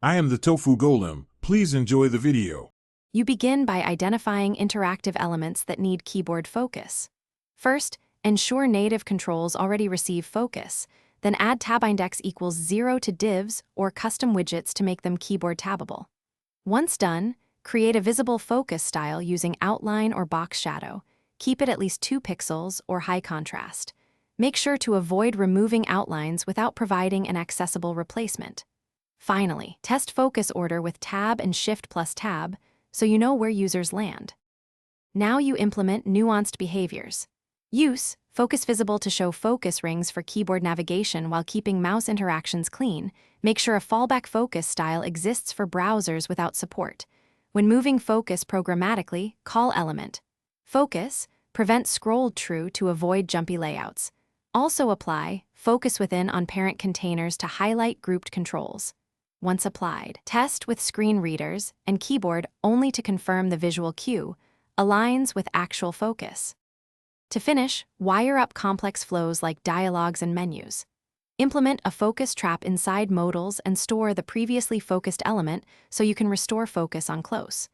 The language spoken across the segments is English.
I am the tofu golem. Please enjoy the video. You begin by identifying interactive elements that need keyboard focus. First, ensure native controls already receive focus, then add tabindex equals 0 to divs or custom widgets to make them keyboard tabbable. Once done, create a visible focus style using outline or box shadow. Keep it at least 2 pixels or high contrast. Make sure to avoid removing outlines without providing an accessible replacement. Finally, test focus order with Tab and Shift plus Tab so you know where users land. Now you implement nuanced behaviors. Use focus visible to show focus rings for keyboard navigation while keeping mouse interactions clean. Make sure a fallback focus style exists for browsers without support. When moving focus programmatically, call element. Focus, prevent scrolled true to avoid jumpy layouts. Also apply focus within on parent containers to highlight grouped controls. Once applied, test with screen readers and keyboard only to confirm the visual cue aligns with actual focus. To finish, wire up complex flows like dialogues and menus. Implement a focus trap inside modals and store the previously focused element so you can restore focus on close.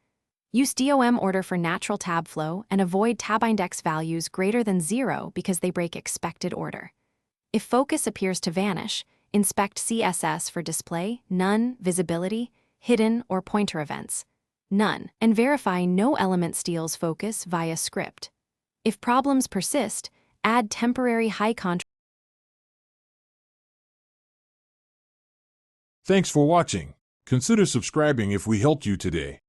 Use DOM order for natural tab flow and avoid tabindex values greater than 0 because they break expected order. If focus appears to vanish, inspect CSS for display, none, visibility, hidden, or pointer events. None, and verify no element steals focus via script. If problems persist, add temporary high contrast. Thanks for watching. Consider subscribing if we helped you today.